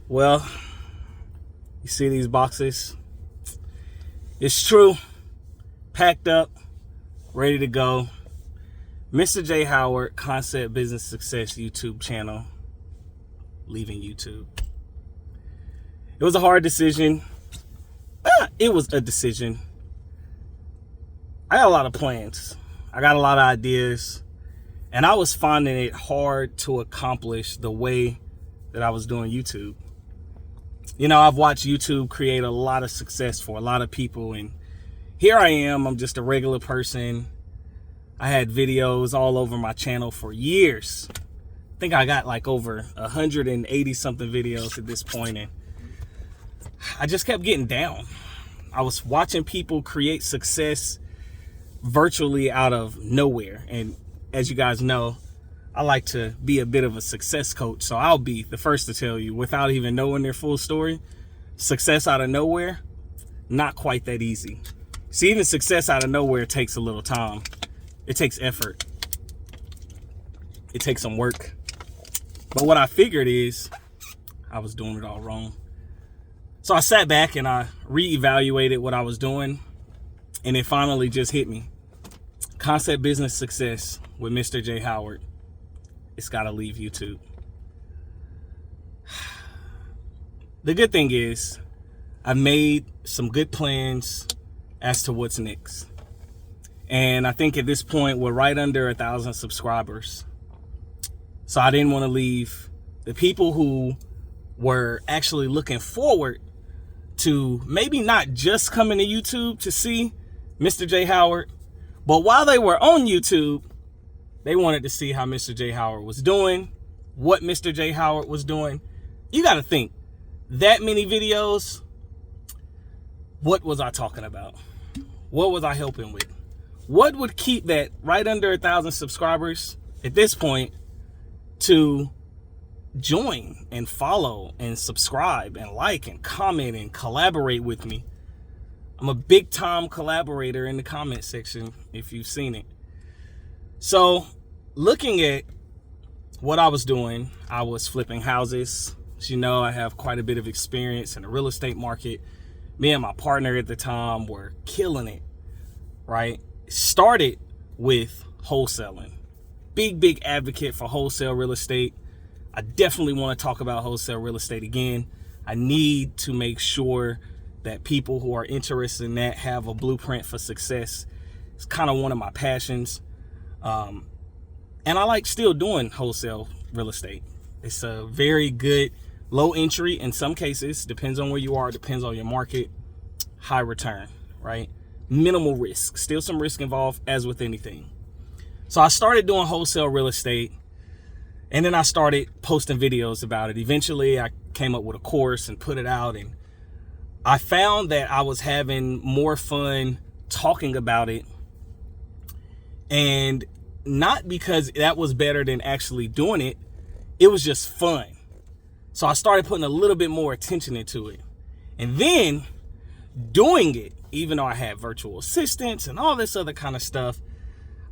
Well, you see these boxes? It's true. Packed up, ready to go. Mr. J. Howard, Concept Business Success YouTube channel, leaving YouTube. It was a hard decision. It was a decision. I got a lot of plans. I got a lot of ideas. And I was finding it hard to accomplish the way that I was doing YouTube. You know, I've watched YouTube create a lot of success for a lot of people. And here I am. I'm just a regular person. I had videos all over my channel for years. I think I got like over 180 something videos at this point. And I just kept getting down. I was watching people create success virtually out of nowhere. And as you guys know, I like to be a bit of a success coach. So I'll be the first to tell you, without even knowing their full story, success out of nowhere, not quite that easy. See, even success out of nowhere takes a little time. It takes effort. It takes some work. But what I figured is I was doing it all wrong. So I sat back and I reevaluated what I was doing, and it finally just hit me. Concept Business Success with Mr. J. Howard. It's got to leave YouTube. The good thing is I've made some good plans as to what's next. And I think at this point, we're right under 1,000 subscribers. So I didn't want to leave the people who were actually looking forward to maybe not just coming to YouTube to see Mr. J. Howard, but while they were on YouTube, they wanted to see how Mr. J. Howard was doing, what Mr. J. Howard was doing. You got to think, that many videos, what was I talking about? What was I helping with? What would keep that right under 1,000 subscribers at this point to join and follow and subscribe and like and comment and collaborate with me? I'm a big time collaborator in the comment section if you've seen it. So looking at what I was doing, I was flipping houses. As you know, I have quite a bit of experience in the real estate market. Me and my partner at the time were killing it, right? Started with wholesaling. Big advocate for wholesale real estate. I definitely want to talk about wholesale real estate again. I need to make sure that people who are interested in that have a blueprint for success. It's kind of one of my passions. And I like still doing wholesale real estate. It's a very good low entry in some cases, depends on where you are, depends on your market, high return, right? Minimal risk, still some risk involved as with anything. So I started doing wholesale real estate, and then I started posting videos about it. Eventually I came up with a course and put it out, and I found that I was having more fun talking about it, and not because that was better than actually doing it. It was just fun. So I started putting a little bit more attention into it, and then doing it, even though I had virtual assistants and all this other kind of stuff,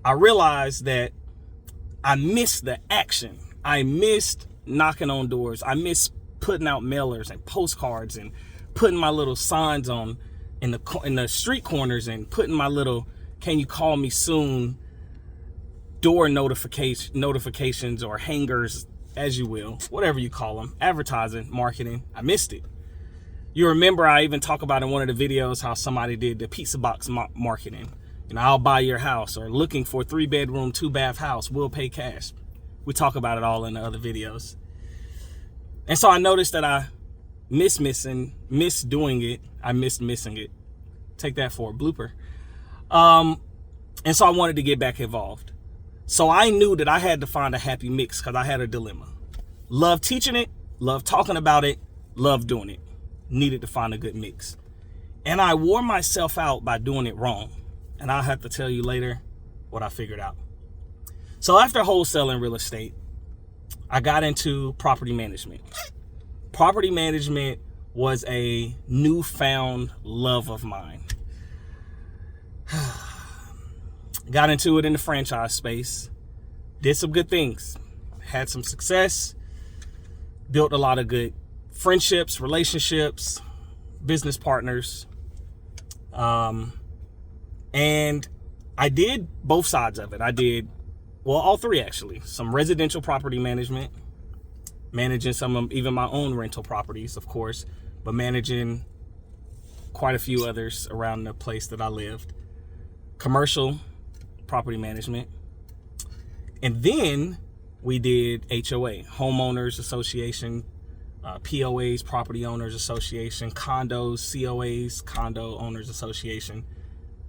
I realized that I missed the action. I missed knocking on doors. I missed putting out mailers and postcards and putting my little signs on in the street corners and putting my little "Can you call me soon" door notifications or hangers, as you will, whatever you call them, advertising, marketing. I missed it. You remember I even talk about in one of the videos how somebody did the pizza box marketing. You know, I'll buy your house, or looking for a 3-bedroom, 2-bath house, we'll pay cash. We talk about it all in the other videos. And so I noticed that I missed doing it. I missed missing it. Take that for a blooper. And so I wanted to get back involved. So I knew that I had to find a happy mix because I had a dilemma. Love teaching it, love talking about it, love doing it. Needed to find a good mix. And I wore myself out by doing it wrong. And I'll have to tell you later what I figured out. So after wholesaling real estate, I got into property management. Property management was a newfound love of mine. Got into it in the franchise space, did some good things, had some success, built a lot of good friendships, relationships, business partners. And I did both sides of it. I did, well, all three actually. Some residential property management, managing some of even my own rental properties, of course, but managing quite a few others around the place that I lived. Commercial property management. And then we did HOA, Homeowners Association, POAs, Property Owners Association, condos, COAs, Condo Owners Association.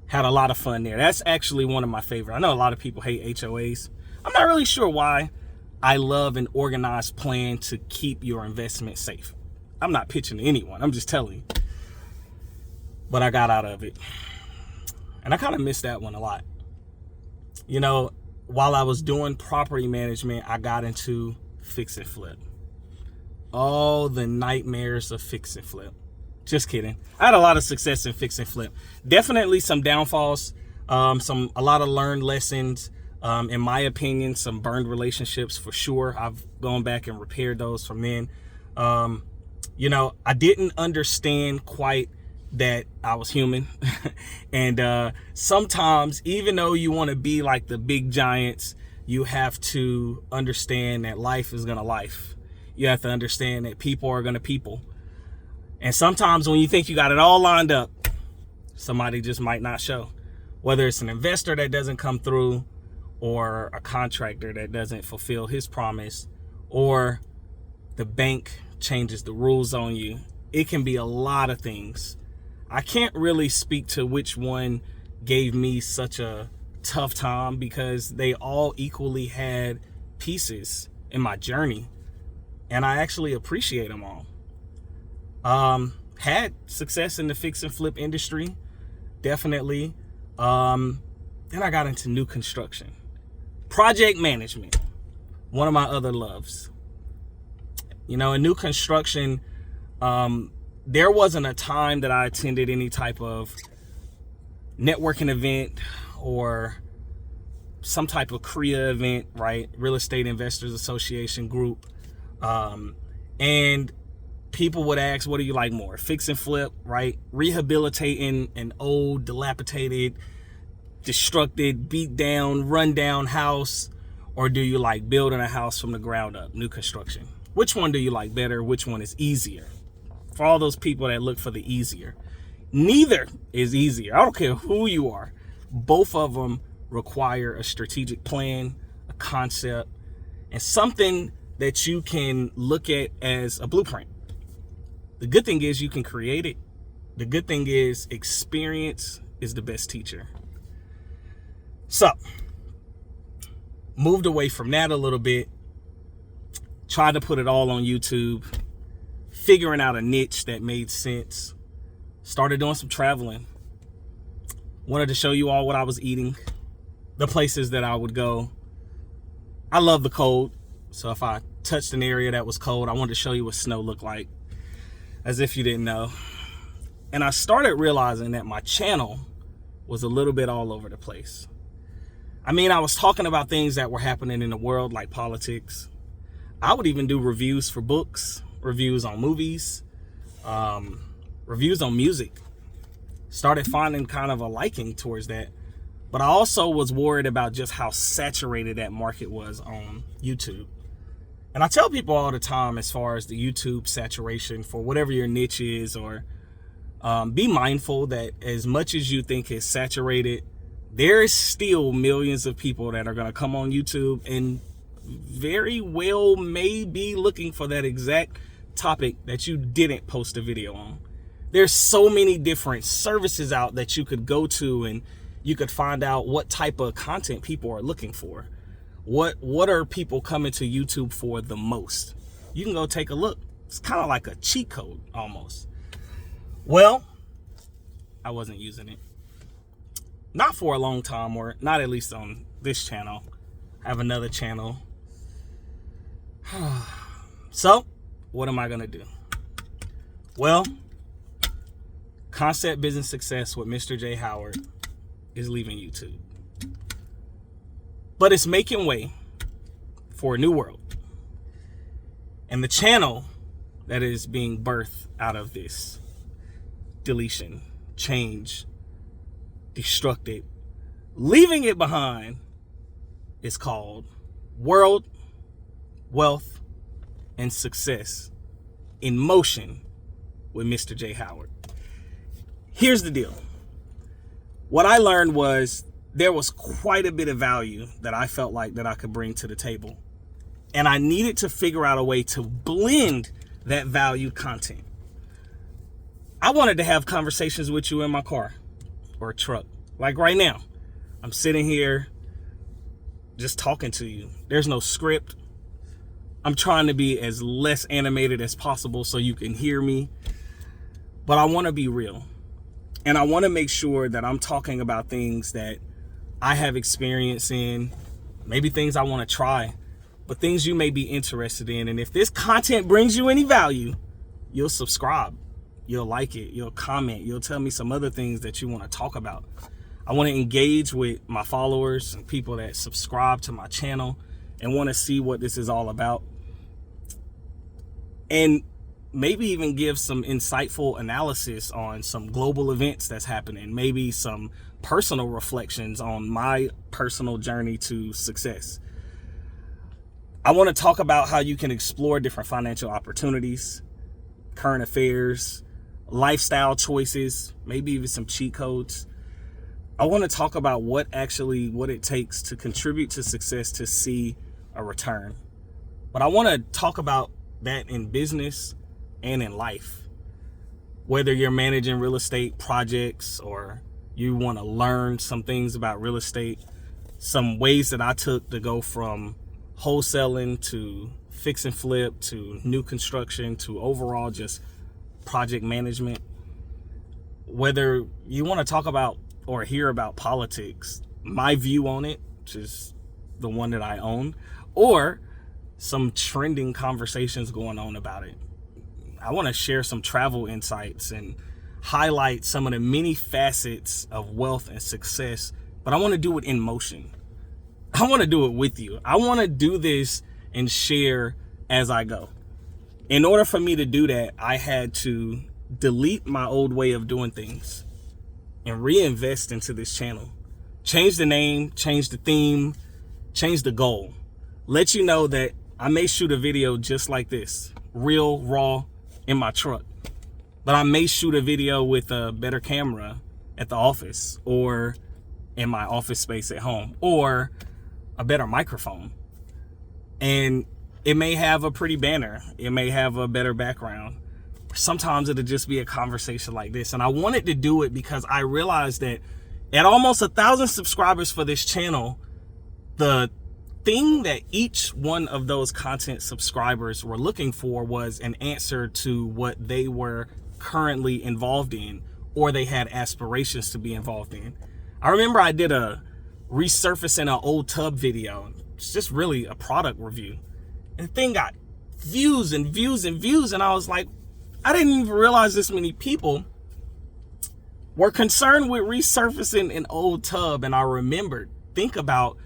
Had a lot of fun there. That's actually one of my favorite. I know a lot of people hate HOAs. I'm not really sure why. I love an organized plan to keep your investment safe. I'm not pitching to anyone. I'm just telling you. But I got out of it. And I kind of missed that one a lot. You know, while I was doing property management, I got into fix and flip. Oh, the nightmares of fix and flip. Just kidding. I had a lot of success in fix and flip. Definitely some downfalls, a lot of learned lessons. In my opinion, some burned relationships for sure. I've gone back and repaired those from then. You know, I didn't understand quite that I was human. And sometimes, even though you want to be like the big giants, you have to understand that life is gonna life. You have to understand that people are gonna people. And sometimes when you think you got it all lined up, somebody just might not show. Whether it's an investor that doesn't come through, or a contractor that doesn't fulfill his promise, or the bank changes the rules on you. It can be a lot of things. I can't really speak to which one gave me such a tough time, because they all equally had pieces in my journey, and I actually appreciate them all. Had success in the fix and flip industry, definitely. Then I got into new construction. Project management, one of my other loves. You know, in new construction, there wasn't a time that I attended any type of networking event or some type of CREA event, right? Real Estate Investors Association group. And people would ask, what do you like more? Fix and flip, right? Rehabilitating an old, dilapidated, destructed, beat down, run down house, or do you like building a house from the ground up, new construction? Which one do you like better? Which one is easier? For all those people that look for the easier, neither is easier. I don't care who you are. Both of them require a strategic plan, a concept, and something that you can look at as a blueprint. The good thing is you can create it. The good thing is experience is the best teacher. So, moved away from that a little bit, tried to put it all on YouTube, figuring out a niche that made sense, started doing some traveling, wanted to show you all what I was eating, the places that I would go. I love the cold, so if I touched an area that was cold, I wanted to show you what snow looked like, as if you didn't know. And I started realizing that my channel was a little bit all over the place. I mean, I was talking about things that were happening in the world, like politics. I would even do reviews for books, reviews on movies, reviews on music. Started finding kind of a liking towards that. But I also was worried about just how saturated that market was on YouTube. And I tell people all the time, as far as the YouTube saturation for whatever your niche is, or be mindful that as much as you think it's saturated, there is still millions of people that are going to come on YouTube and very well may be looking for that exact topic that you didn't post a video on. There's so many different services out that you could go to, and you could find out what type of content people are looking for. What are people coming to YouTube for the most? You can go take a look. It's kind of like a cheat code almost. Well, I wasn't using it. Not for a long time, or not at least on this channel. I have another channel. So, what am I going to do? Well, Concept Business Success with Mr. J. Howard is leaving YouTube. But it's making way for a new world. And the channel that is being birthed out of this deletion, change, destructed, leaving it behind, is called World, Wealth, and Success in Motion with Mr. J. Howard. Here's the deal. What I learned was there was quite a bit of value that I felt like that I could bring to the table. And I needed to figure out a way to blend that valued content. I wanted to have conversations with you in my car or truck. Like right now, I'm sitting here just talking to you. There's no script. I'm trying to be as less animated as possible so you can hear me. But I want to be real. And I want to make sure that I'm talking about things that I have experience in, maybe things I want to try, but things you may be interested in. And if this content brings you any value, you'll subscribe, you'll like it, you'll comment, you'll tell me some other things that you want to talk about. I want to engage with my followers and people that subscribe to my channel and want to see what this is all about. And maybe even give some insightful analysis on some global events that's happening, maybe some personal reflections on my personal journey to success. I want to talk about how you can explore different financial opportunities, current affairs, lifestyle choices, maybe even some cheat codes. I want to talk about what it takes to contribute to success to see a return. But I want to talk about that in business and in life. Whether you're managing real estate projects or you want to learn some things about real estate, some ways that I took to go from wholesaling to fix and flip to new construction to overall just project management. Whether you want to talk about or hear about politics, my view on it, which is the one that I own, or some trending conversations going on about it. I want to share some travel insights and highlight some of the many facets of wealth and success, but I want to do it in motion. I want to do it with you. I want to do this and share as I go. In order for me to do that, I had to delete my old way of doing things and reinvest into this channel. Change the name, change the theme, change the goal. Let you know that I may shoot a video just like this, real, raw, in my truck. But I may shoot a video with a better camera at the office or in my office space at home or a better microphone. And it may have a pretty banner. It may have a better background. Sometimes it'll just be a conversation like this. And I wanted to do it because I realized that at almost 1,000 subscribers for this channel, the thing that each one of those content subscribers were looking for was an answer to what they were currently involved in or they had aspirations to be involved in. I remember I did a resurfacing an old tub video. It's just really a product review. And the thing got views and views and views. And I was like, I didn't even realize this many people were concerned with resurfacing an old tub. And I remembered, think about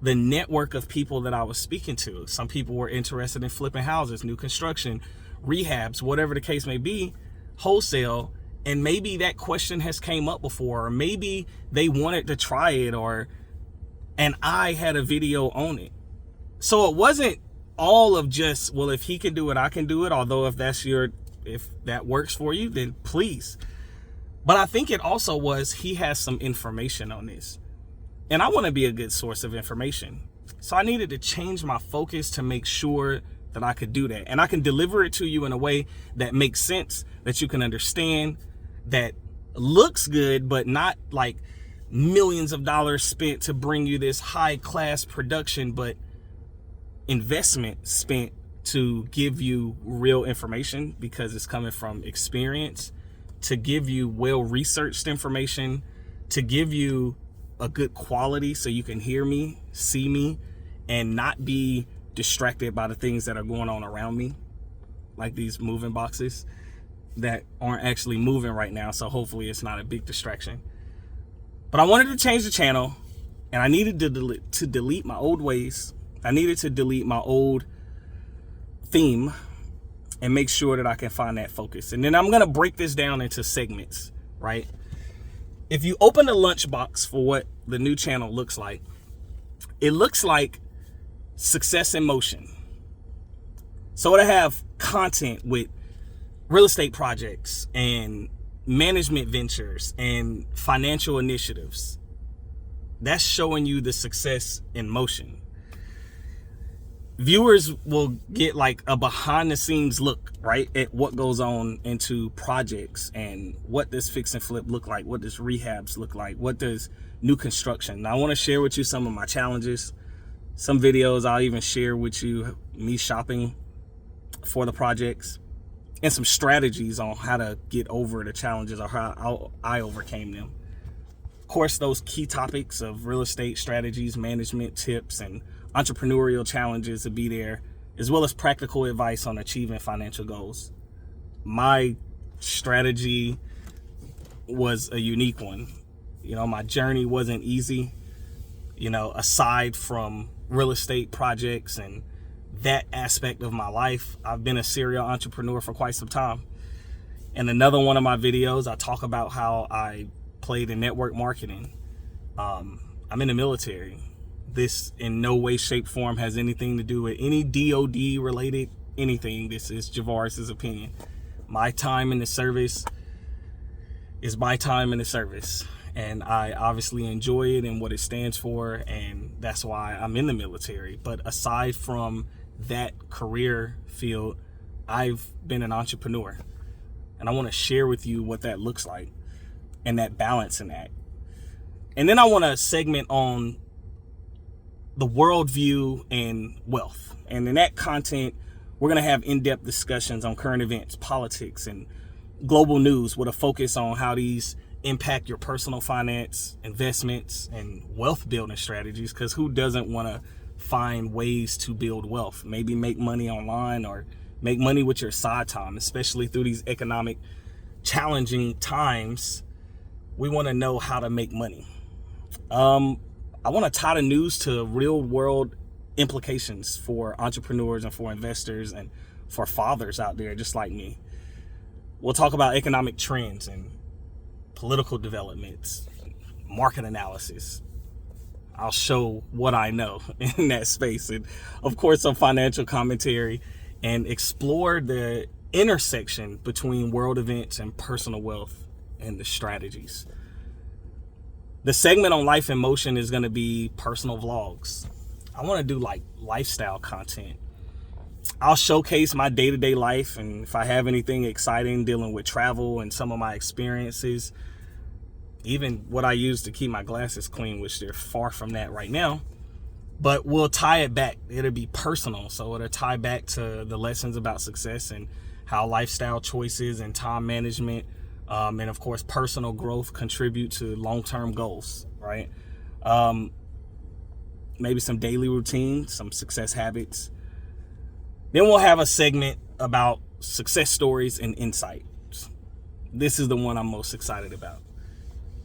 the network of people that I was speaking to. Some people were interested in flipping houses, new construction, rehabs, whatever the case may be, wholesale. And maybe that question has came up before, or maybe they wanted to try it, and I had a video on it. So it wasn't all of just, well, if he can do it, I can do it. Although if that works for you, then please. But I think it also was, he has some information on this. And I want to be a good source of information. So I needed to change my focus to make sure that I could do that. And I can deliver it to you in a way that makes sense, that you can understand, that looks good, but not like millions of dollars spent to bring you this high class production, but investment spent to give you real information because it's coming from experience, to give you well-researched information, to give you a good quality so you can hear me, see me, and not be distracted by the things that are going on around me, like these moving boxes that aren't actually moving right now. So hopefully it's not a big distraction. But I wanted to change the channel, and I needed to delete my old ways. I needed to delete my old theme and make sure that I can find that focus. And then I'm going to break this down into segments, right? If you open the lunchbox for what the new channel looks like, it looks like success in motion. So I have content with real estate projects and management ventures and financial initiatives. That's showing you the success in motion. Viewers will get like a behind the scenes look, right, at what goes on into projects and what does fix and flip look like, what does rehabs look like, what does new construction. Now I want to share with you some of my challenges, some videos. I'll even share with you me shopping for the projects and some strategies on how to get over the challenges or how I overcame them. Of course, those key topics of real estate strategies, management tips, and entrepreneurial challenges will be there, as well as practical advice on achieving financial goals. My strategy was a unique one. You know, my journey wasn't easy, you know, aside from real estate projects and that aspect of my life. I've been a serial entrepreneur for quite some time. In another one of my videos, I talk about how I played in network marketing. I'm in the military. This in no way, shape, form has anything to do with any DOD related anything. This is Javaris's opinion. My time in the service is my time in the service. And I obviously enjoy it and what it stands for. And that's why I'm in the military. But aside from that career field, I've been an entrepreneur. And I want to share with you what that looks like and that balancing act. And then I want to segment on the worldview and wealth. And in that content, we're going to have in-depth discussions on current events, politics, and global news with a focus on how these impact your personal finance, investments, and wealth building strategies. Because who doesn't want to find ways to build wealth? Maybe make money online or make money with your side time, especially through these economic challenging times. We want to know how to make money. I want to tie the news to real world implications for entrepreneurs and for investors and for fathers out there just like me. We'll talk about economic trends and political developments, market analysis. I'll show what I know in that space, and of course some financial commentary, and explore the intersection between world events and personal wealth and the strategies. The segment on life in motion is going to be personal vlogs. I want to do like lifestyle content. I'll showcase my day-to-day life, and if I have anything exciting dealing with travel and some of my experiences, even what I use to keep my glasses clean, which they're far from that right now, but we'll tie it back. It'll be personal, so it'll tie back to the lessons about success and how lifestyle choices and time management and of course personal growth contribute to long-term goals, right? Maybe some daily routine, some success habits. Then we'll have a segment about success stories and insights. This is the one I'm most excited about.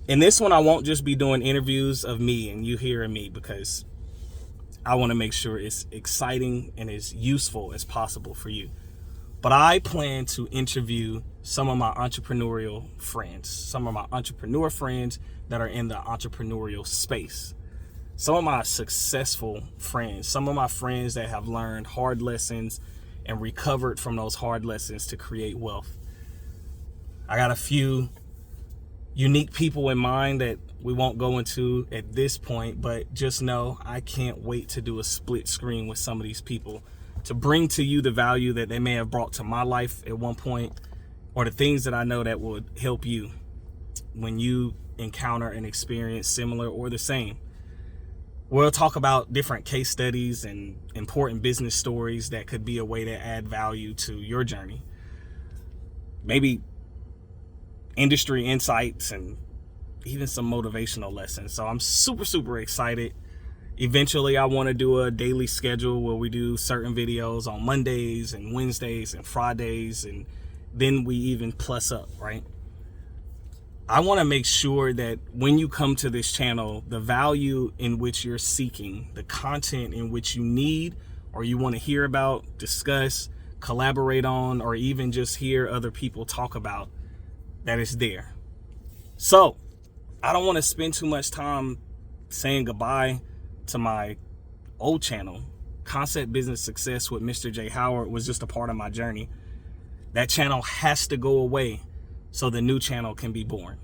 In this one, I won't just be doing interviews of me and you hearing me, because I want to make sure it's exciting and as useful as possible for you. But I plan to interview some of my entrepreneurial friends, some of my entrepreneur friends that are in the entrepreneurial space, some of my successful friends, some of my friends that have learned hard lessons and recovered from those hard lessons to create wealth. I got a few unique people in mind that we won't go into at this point, but just know I can't wait to do a split screen with some of these people to bring to you the value that they may have brought to my life at one point, or the things that I know that would help you when you encounter an experience similar or the same. We'll talk about different case studies and important business stories that could be a way to add value to your journey. Maybe industry insights and even some motivational lessons. So I'm super excited. Eventually, I want to do a daily schedule where we do certain videos on Mondays and Wednesdays and Fridays, and then we even plus up, right? I want to make sure that when you come to this channel, the value in which you're seeking, the content in which you need or you want to hear about, discuss, collaborate on, or even just hear other people talk about, that is there. So I don't want to spend too much time saying goodbye to my old channel. Concept Business Success with Mr. J. Howard was just a part of my journey. That channel has to go away so the new channel can be born.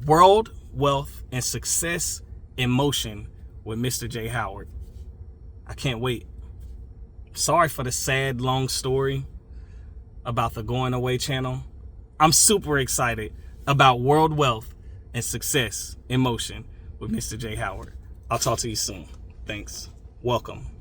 World, Wealth, and Success in Motion with Mr. J. Howard. I can't wait. Sorry for the sad, long story about the Going Away channel. I'm super excited about World, Wealth, and Success in Motion with Mr. J. Howard. I'll talk to you soon. Thanks. Welcome.